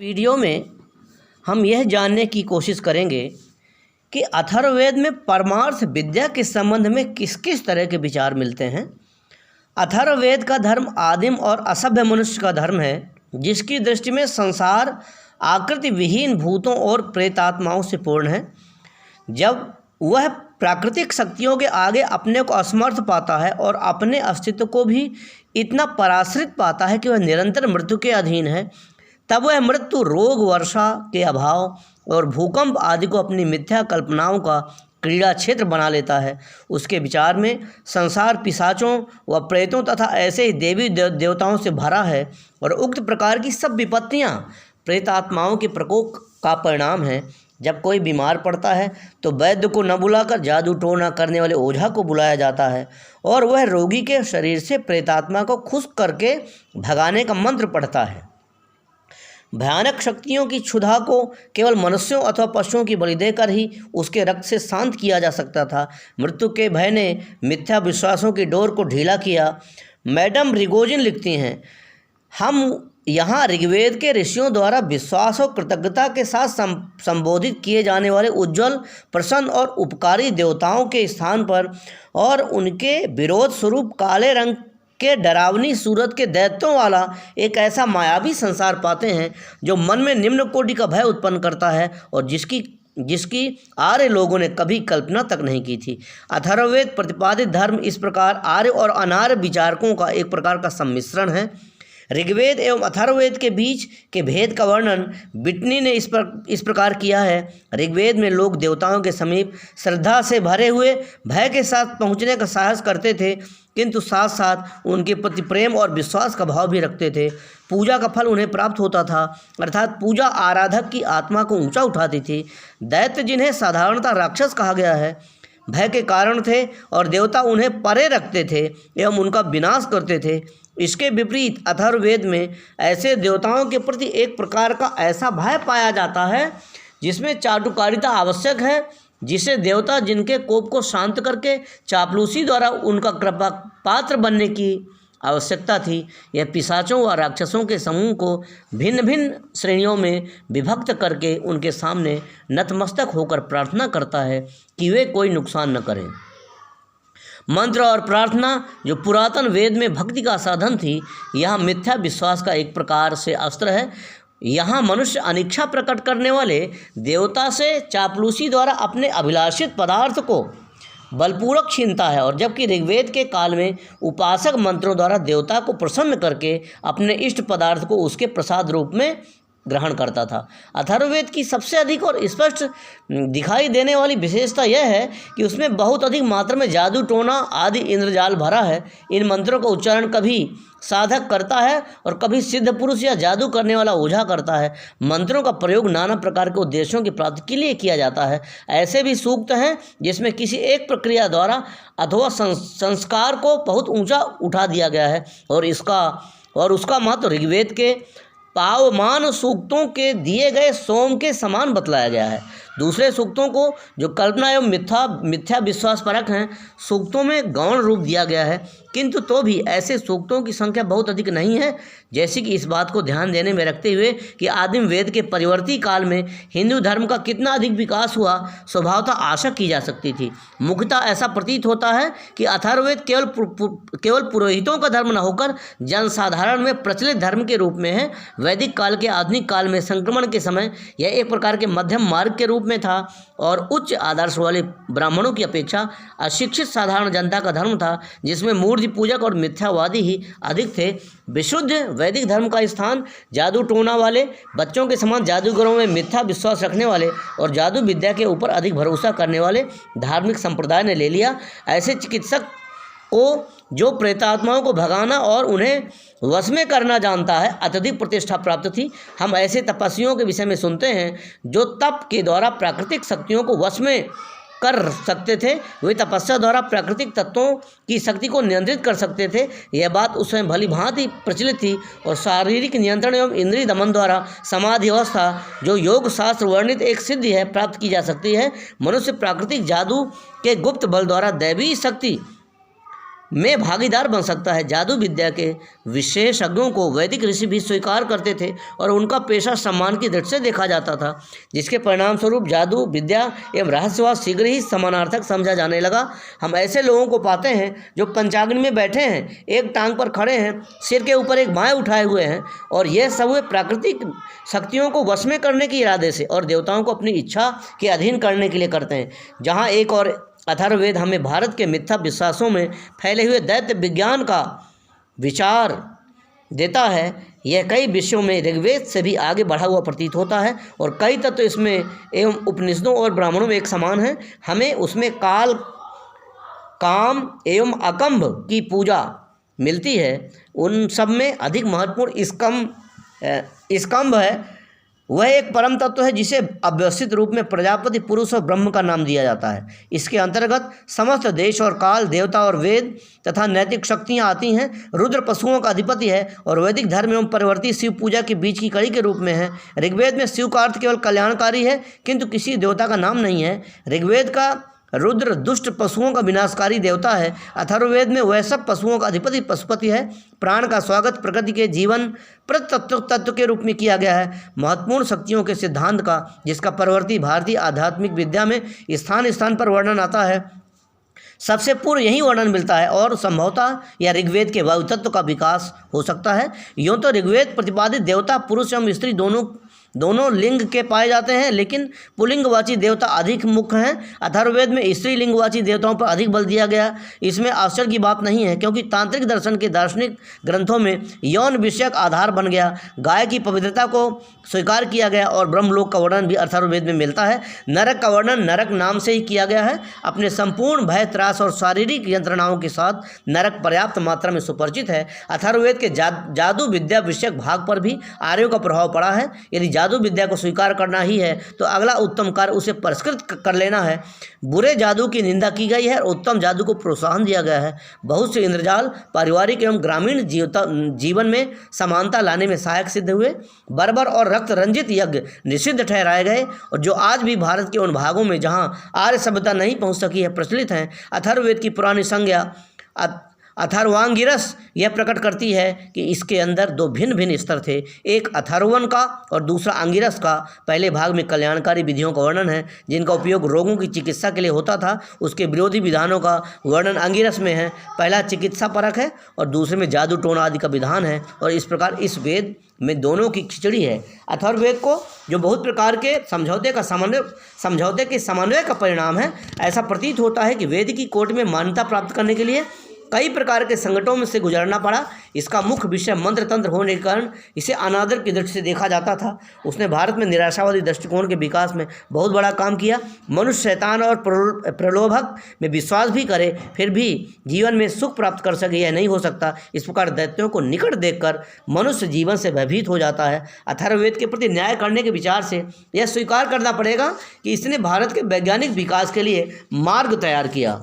Video में हम यह जानने की कोशिश करेंगे कि अथर्ववेद में परमार्थ विद्या के संबंध में किस किस तरह के विचार मिलते हैं। अथर्ववेद का धर्म आदिम और असभ्य मनुष्य का धर्म है, जिसकी दृष्टि में संसार आकृति विहीन भूतों और प्रेतात्माओं से पूर्ण है। जब वह प्राकृतिक शक्तियों के आगे अपने को असमर्थ पाता है और अपने अस्तित्व को भी इतना पराश्रित पाता है कि वह निरंतर मृत्यु के अधीन है, तब वह मृत्यु, रोग, वर्षा के अभाव और भूकंप आदि को अपनी मिथ्या कल्पनाओं का क्रीड़ा क्षेत्र बना लेता है। उसके विचार में संसार पिशाचों व प्रेतों तथा ऐसे ही देवी देवताओं से भरा है और उक्त प्रकार की सब विपत्तियां प्रेतात्माओं के प्रकोप का परिणाम है। जब कोई बीमार पड़ता है तो वैद्य को न बुलाकर जादू टोना करने वाले ओझा को बुलाया जाता है और वह रोगी के शरीर से प्रेतात्मा को खुश करके भगाने का मंत्र पढ़ता है। भयानक शक्तियों की क्षुधा को केवल मनुष्यों अथवा पशुओं की बलि देकर ही उसके रक्त से शांत किया जा सकता था। मृत्यु के भय ने मिथ्या विश्वासों की डोर को ढीला किया। मैडम रिगोजिन लिखती हैं, हम यहाँ ऋग्वेद के ऋषियों द्वारा विश्वास और कृतज्ञता के साथ संबोधित किए जाने वाले उज्ज्वल, प्रसन्न और उपकारी देवताओं के स्थान पर और उनके विरोध स्वरूप काले रंग के डरावनी सूरत के दैत्यों वाला एक ऐसा मायावी संसार पाते हैं जो मन में निम्न कोटि का भय उत्पन्न करता है और जिसकी आर्य लोगों ने कभी कल्पना तक नहीं की थी। अथर्ववेद प्रतिपादित धर्म इस प्रकार आर्य और अनार्य विचारकों का एक प्रकार का सम्मिश्रण है। ऋग्वेद एवं अथर्ववेद के बीच के भेद का वर्णन बिटनी ने इस प्रकार किया है। ऋग्वेद में लोग देवताओं के समीप श्रद्धा से भरे हुए भय के साथ पहुँचने का साहस करते थे, किंतु साथ साथ उनके प्रति प्रेम और विश्वास का भाव भी रखते थे। पूजा का फल उन्हें प्राप्त होता था, अर्थात पूजा आराधक की आत्मा को ऊंचा उठाती थी। दैत्य, जिन्हें साधारणतः राक्षस कहा गया है, भय के कारण थे और देवता उन्हें परे रखते थे एवं उनका विनाश करते थे। इसके विपरीत अथर्ववेद में ऐसे देवताओं के प्रति एक प्रकार का ऐसा भय पाया जाता है जिसमें चाटुकारिता आवश्यक है, जिसे देवता जिनके कोप को शांत करके चापलूसी द्वारा उनका कृपा पात्र बनने की आवश्यकता थी। यह पिशाचों व राक्षसों के समूह को भिन्न भिन्न श्रेणियों में विभक्त करके उनके सामने नतमस्तक होकर प्रार्थना करता है कि वे कोई नुकसान न करें। मंत्र और प्रार्थना, जो पुरातन वेद में भक्ति का साधन थी, यह मिथ्या विश्वास का एक प्रकार से अस्त्र है। यहाँ मनुष्य अनिच्छा प्रकट करने वाले देवता से चापलूसी द्वारा अपने अभिलाषित पदार्थ को बलपूर्वक छीनता है, और जबकि ऋग्वेद के काल में उपासक मंत्रों द्वारा देवता को प्रसन्न करके अपने इष्ट पदार्थ को उसके प्रसाद रूप में ग्रहण करता था। अथर्ववेद की सबसे अधिक और स्पष्ट दिखाई देने वाली विशेषता यह है कि उसमें बहुत अधिक मात्रा में जादू टोना आदि इंद्रजाल भरा है। इन मंत्रों का उच्चारण कभी साधक करता है और कभी सिद्ध पुरुष या जादू करने वाला ओझा करता है। मंत्रों का प्रयोग नाना प्रकार के उद्देश्यों की प्राप्ति के लिए किया जाता है। ऐसे भी सूक्त हैं जिसमें किसी एक प्रक्रिया द्वारा अथवा संस्कार को बहुत ऊंचा उठा दिया गया है और उसका महत्व ऋग्वेद के पावमान सूक्तों के दिए गए सोम के समान बतलाया गया है। दूसरे सूक्तों को, जो कल्पना एवं मिथ्या विश्वास परक हैं, सूक्तों में गौण रूप दिया गया है, किंतु तो भी ऐसे सूक्तों की संख्या बहुत अधिक नहीं है। जैसे कि इस बात को ध्यान देने में रखते हुए कि आदिम वेद के परिवर्ती काल में हिंदू धर्म का कितना अधिक विकास हुआ, स्वभावतः आशा की जा सकती थी। मुख्यतः ऐसा प्रतीत होता है कि अथर्ववेद केवल पुरोहितों का धर्म न होकर जनसाधारण में प्रचलित धर्म के रूप में है। वैदिक काल के आधुनिक काल में संक्रमण के समय यह एक प्रकार के मध्यम मार्ग के रूप में था और उच्च आदर्श वाले ब्राह्मणों की अपेक्षा अशिक्षित साधारण जनता का धर्म था, जिसमें मूर्ति पूजक और मिथ्यावादी ही अधिक थे। विशुद्ध वैदिक धर्म का स्थान जादू टोना वाले बच्चों के समान जादूगरों में मिथ्या विश्वास रखने वाले और जादू विद्या के ऊपर अधिक भरोसा करने वाले धार्मिक संप्रदाय ने ले लिया। ऐसे चिकित्सक को, जो प्रेतात्माओं को भगाना और उन्हें वश में करना जानता है, अत्यधिक प्रतिष्ठा प्राप्त थी। हम ऐसे तपस्वियों के विषय में सुनते हैं जो तप के द्वारा प्राकृतिक शक्तियों को वश में कर सकते थे। वे तपस्या द्वारा प्राकृतिक तत्वों की शक्ति को नियंत्रित कर सकते थे। यह बात उस समय भली भांति प्रचलित थी और शारीरिक नियंत्रण एवं इंद्रिय दमन द्वारा समाधि अवस्था, जो योग शास्त्र वर्णित एक सिद्धि है, प्राप्त की जा सकती है। मनुष्य प्राकृतिक जादू के गुप्त बल द्वारा दैवी शक्ति में भागीदार बन सकता है। जादू विद्या के विशेषज्ञों को वैदिक ऋषि भी स्वीकार करते थे और उनका पेशा सम्मान की दृष्टि से देखा जाता था, जिसके परिणाम स्वरूप जादू विद्या एवं रहस्यवाद शीघ्र ही समानार्थक समझा जाने लगा। हम ऐसे लोगों को पाते हैं जो पंचाग्नि में बैठे हैं, एक टांग पर खड़े हैं, सिर के ऊपर एक बाएं उठाए हुए हैं, और यह सब वे प्राकृतिक शक्तियों को वश में करने के इरादे से और देवताओं को अपनी इच्छा के अधीन करने के लिए करते हैं। जहाँ एक और अथर्ववेद हमें भारत के मिथ्या विश्वासों में फैले हुए दैत्य विज्ञान का विचार देता है, यह कई विषयों में ऋग्वेद से भी आगे बढ़ा हुआ प्रतीत होता है और कई तत्व इसमें एवं उपनिषदों और ब्राह्मणों में एक समान हैं। हमें उसमें काल, काम एवं अकम्भ की पूजा मिलती है। उन सब में अधिक महत्वपूर्ण स्कंभ है। वह एक परम तत्व है जिसे अव्यवस्थित रूप में प्रजापति, पुरुष और ब्रह्म का नाम दिया जाता है। इसके अंतर्गत समस्त देश और काल, देवता और वेद तथा नैतिक शक्तियाँ आती हैं। रुद्र पशुओं का अधिपति है और वैदिक धर्म एवं परवर्ती शिव पूजा के बीच की कड़ी के रूप में है। ऋग्वेद में शिव का अर्थ केवल कल्याणकारी है, किंतु किसी देवता का नाम नहीं है। ऋग्वेद का रुद्र दुष्ट पशुओं का विनाशकारी देवता है। अथर्ववेद में वह सब पशुओं का अधिपति पशुपति है। प्राण का स्वागत प्रकृति के जीवन तत्व के रूप में किया गया है। महत्वपूर्ण शक्तियों के सिद्धांत का, जिसका परवर्ती भारतीय आध्यात्मिक विद्या में स्थान स्थान पर वर्णन आता है, सबसे पूर्व यही वर्णन मिलता है और संभवतः या ऋग्वेद के वायु तत्व का विकास हो सकता है। यूँ तो ऋग्वेद प्रतिपादित देवता पुरुष एवं स्त्री दोनों लिंग के पाए जाते हैं, लेकिन पुल्लिंगवाची देवता अधिक मुख्य हैं। अथर्ववेद में स्त्रीलिंगवाची देवताओं पर अधिक बल दिया गया। इसमें आश्चर्य की बात नहीं है, क्योंकि तांत्रिक दर्शन के दार्शनिक ग्रंथों में यौन विषयक आधार बन गया। गाय की पवित्रता को स्वीकार किया गया और ब्रह्मलोक का वर्णन भी अथर्ववेद में मिलता है। नरक का वर्णन नरक नाम से ही किया गया है। अपने संपूर्ण भय, त्रास और शारीरिक यंत्रणाओं के साथ नरक पर्याप्त मात्रा में सुपरिचित है। अथर्ववेद के जादू विद्या विषयक भाग पर भी आर्यों का प्रभाव पड़ा है। यदि जादू विद्या को स्वीकार करना ही है तो अगला उत्तम कार्य उसे परिष्कृत कर लेना है। बुरे जादू की निंदा की गई है और उत्तम जादू को प्रोत्साहन दिया गया है। बहुत से इंद्रजाल पारिवारिक एवं ग्रामीण जीवन में समानता लाने में सहायक सिद्ध हुए। बर्बर और रक्त रंजित यज्ञ निषिद्ध ठहराए गए और जो आज भी भारत के उन भागों में जहां आर्य सभ्यता नहीं पहुंच सकी है प्रचलित हैं। अथर्ववेद की पुरानी संज्ञा अथर्वांगिरस यह प्रकट करती है कि इसके अंदर दो भिन्न भिन्न स्तर थे, एक अथर्वन का और दूसरा अंगिरस का। पहले भाग में कल्याणकारी विधियों का वर्णन है जिनका उपयोग रोगों की चिकित्सा के लिए होता था। उसके विरोधी विधानों का वर्णन अंगिरस में है। पहला चिकित्सा परक है और दूसरे में जादू टोना आदि का विधान है, और इस प्रकार इस वेद में दोनों की खिचड़ी है। अथर्ववेद को जो बहुत प्रकार के समझौते के समन्वय का परिणाम है, ऐसा प्रतीत होता है कि वेद की कोर्ट में मान्यता प्राप्त करने के लिए कई प्रकार के संकटों में से गुजरना पड़ा। इसका मुख्य विषय मंत्र तंत्र होने के कारण इसे अनादर की दृष्टि से देखा जाता था। उसने भारत में निराशावादी दृष्टिकोण के विकास में बहुत बड़ा काम किया। मनुष्य शैतान और प्रलोभक में विश्वास भी करे, फिर भी जीवन में सुख प्राप्त कर सके, यह नहीं हो सकता। इस प्रकार दैत्यों को निकट देखकर मनुष्य जीवन से भयभीत हो जाता है। अथर्ववेद के प्रति न्याय करने के विचार से यह स्वीकार करना पड़ेगा कि इसने भारत के वैज्ञानिक विकास के लिए मार्ग तैयार किया।